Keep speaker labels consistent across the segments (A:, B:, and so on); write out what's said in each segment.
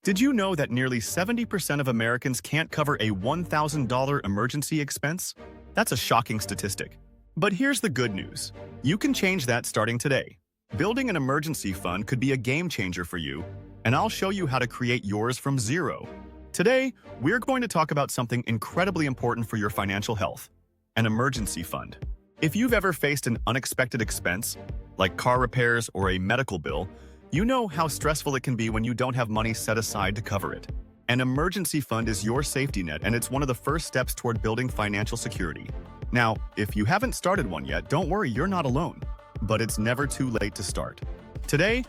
A: Did you know that nearly 70% of Americans can't cover a $1,000 emergency expense? That's a shocking statistic. But here's the good news. You can change that starting today. Building an emergency fund could be a game changer for you, and I'll show you how to create yours from zero. Today, we're going to talk about something incredibly important for your financial health: an emergency fund. If you've ever faced an unexpected expense, like car repairs or a medical bill, you know how stressful it can be when you don't have money set aside to cover it. An emergency fund is your safety net, and it's one of the first steps toward building financial security. Now, if you haven't started one yet, don't worry, you're not alone. But it's never too late to start. Today,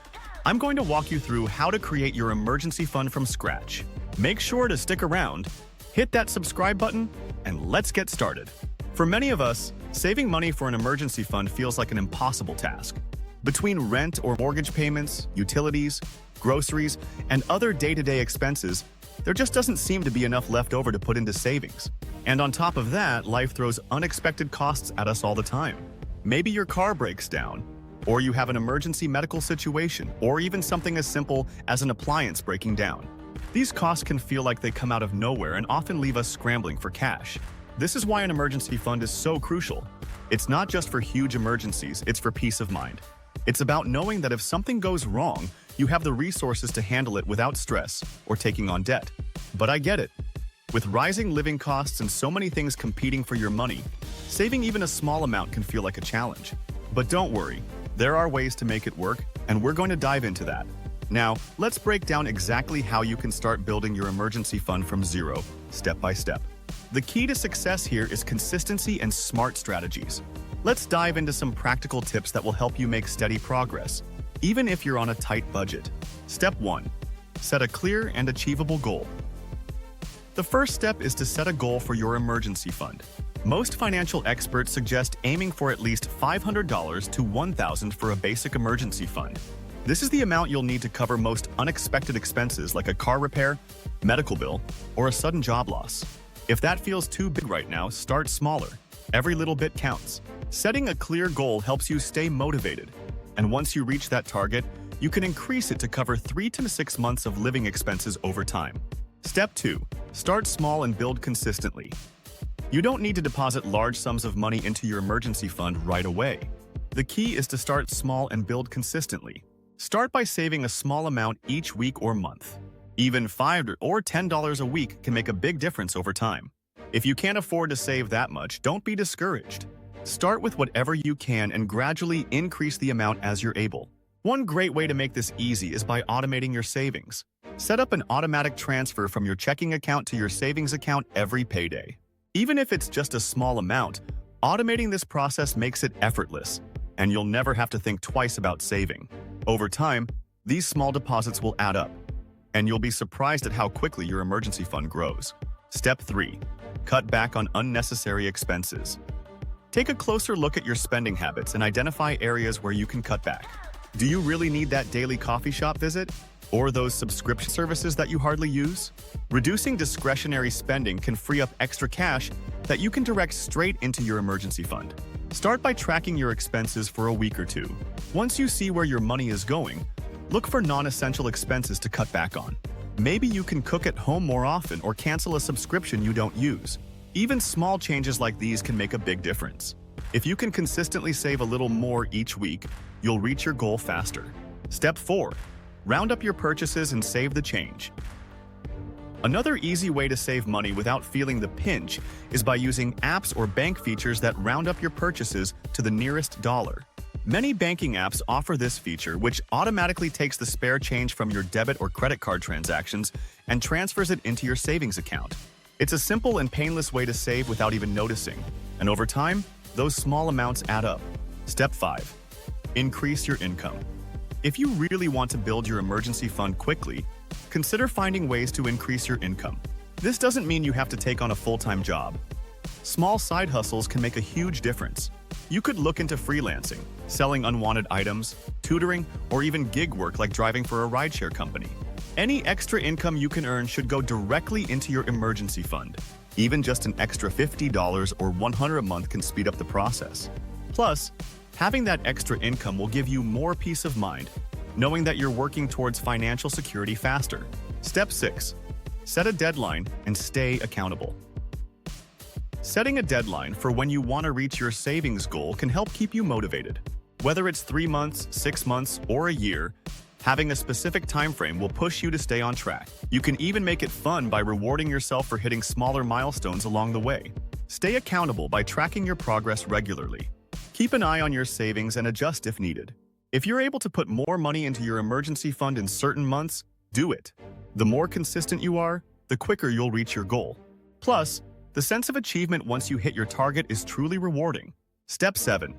A: I'm going to walk you through how to create your emergency fund from scratch. Make sure to stick around, hit that subscribe button, and let's get started. For many of us, saving money for an emergency fund feels like an impossible task. Between rent or mortgage payments, utilities, groceries, and other day-to-day expenses, there just doesn't seem to be enough left over to put into savings. And on top of that, life throws unexpected costs at us all the time. Maybe your car breaks down, or you have an emergency medical situation, or even something as simple as an appliance breaking down. These costs can feel like they come out of nowhere and often leave us scrambling for cash. This is why an emergency fund is so crucial. It's not just for huge emergencies, it's for peace of mind. It's about knowing that if something goes wrong, you have the resources to handle it without stress or taking on debt. But I get it. With rising living costs and so many things competing for your money, saving even a small amount can feel like a challenge. But don't worry, there are ways to make it work, and we're going to dive into that. Now, let's break down exactly how you can start building your emergency fund from zero, step by step. The key to success here is consistency and smart strategies. Let's dive into some practical tips that will help you make steady progress, even if you're on a tight budget. Step 1. Set a clear and achievable goal. The first step is to set a goal for your emergency fund. Most financial experts suggest aiming for at least $500 to $1,000 for a basic emergency fund. This is the amount you'll need to cover most unexpected expenses like a car repair, medical bill, or a sudden job loss. If that feels too big right now, start smaller. Every little bit counts. Setting a clear goal helps you stay motivated, and once you reach that target, you can increase it to cover 3 to 6 months of living expenses over time. Step 2. Start small and build consistently. You don't need to deposit large sums of money into your emergency fund right away. The key is to start small and build consistently. Start by saving a small amount each week or month. Even $5 or $10 a week can make a big difference over time. If you can't afford to save that much, don't be discouraged. Start with whatever you can and gradually increase the amount as you're able. One great way to make this easy is by automating your savings. Set up an automatic transfer from your checking account to your savings account every payday. Even if it's just a small amount, automating this process makes it effortless, and you'll never have to think twice about saving. Over time, these small deposits will add up, and you'll be surprised at how quickly your emergency fund grows. Step 3. Cut back on unnecessary expenses. Take a closer look at your spending habits and identify areas where you can cut back. Do you really need that daily coffee shop visit? Or those subscription services that you hardly use? Reducing discretionary spending can free up extra cash that you can direct straight into your emergency fund. Start by tracking your expenses for a week or two. Once you see where your money is going, look for non-essential expenses to cut back on. Maybe you can cook at home more often or cancel a subscription you don't use. Even small changes like these can make a big difference. If you can consistently save a little more each week, you'll reach your goal faster. Step 4. Round up your purchases and save the change. Another easy way to save money without feeling the pinch is by using apps or bank features that round up your purchases to the nearest dollar. Many banking apps offer this feature, which automatically takes the spare change from your debit or credit card transactions and transfers it into your savings account. It's a simple and painless way to save without even noticing, and over time, those small amounts add up. Step 5. Increase your income. If you really want to build your emergency fund quickly, consider finding ways to increase your income. This doesn't mean you have to take on a full-time job. Small side hustles can make a huge difference. You could look into freelancing, selling unwanted items, tutoring, or even gig work like driving for a rideshare company. Any extra income you can earn should go directly into your emergency fund. Even just an extra $50 or $100 a month can speed up the process. Plus, having that extra income will give you more peace of mind, knowing that you're working towards financial security faster. Step 6. Set a deadline and stay accountable. Setting a deadline for when you want to reach your savings goal can help keep you motivated. Whether it's 3 months, 6 months, or a year, having a specific time frame will push you to stay on track. You can even make it fun by rewarding yourself for hitting smaller milestones along the way. Stay accountable by tracking your progress regularly. Keep an eye on your savings and adjust if needed. If you're able to put more money into your emergency fund in certain months, do it. The more consistent you are, the quicker you'll reach your goal. Plus, the sense of achievement once you hit your target is truly rewarding. Step 7.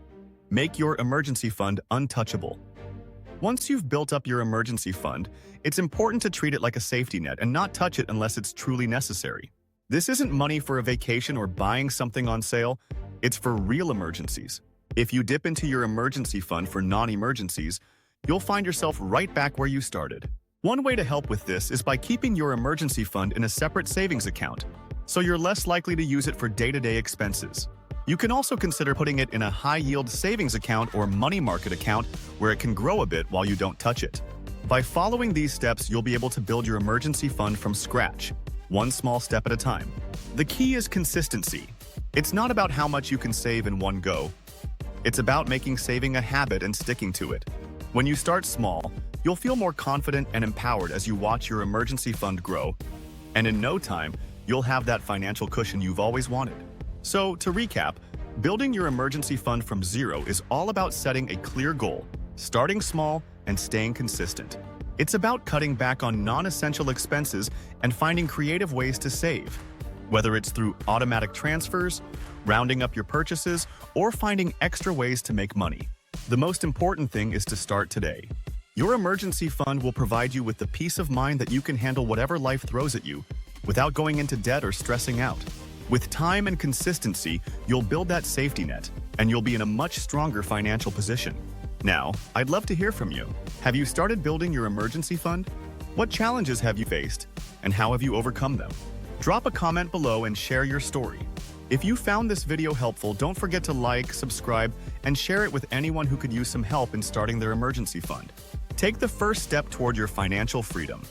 A: Make your emergency fund untouchable. Once you've built up your emergency fund, it's important to treat it like a safety net and not touch it unless it's truly necessary. This isn't money for a vacation or buying something on sale, it's for real emergencies. If you dip into your emergency fund for non-emergencies, you'll find yourself right back where you started. One way to help with this is by keeping your emergency fund in a separate savings account, so you're less likely to use it for day-to-day expenses. You can also consider putting it in a high-yield savings account or money market account where it can grow a bit while you don't touch it. By following these steps, you'll be able to build your emergency fund from scratch, one small step at a time. The key is consistency. It's not about how much you can save in one go. It's about making saving a habit and sticking to it. When you start small, you'll feel more confident and empowered as you watch your emergency fund grow. And in no time, you'll have that financial cushion you've always wanted. So, to recap, building your emergency fund from zero is all about setting a clear goal, starting small, and staying consistent. It's about cutting back on non-essential expenses and finding creative ways to save. Whether it's through automatic transfers, rounding up your purchases, or finding extra ways to make money. The most important thing is to start today. Your emergency fund will provide you with the peace of mind that you can handle whatever life throws at you without going into debt or stressing out. With time and consistency, you'll build that safety net, and you'll be in a much stronger financial position. Now, I'd love to hear from you. Have you started building your emergency fund? What challenges have you faced, and how have you overcome them? Drop a comment below and share your story. If you found this video helpful, don't forget to like, subscribe, and share it with anyone who could use some help in starting their emergency fund. Take the first step toward your financial freedom.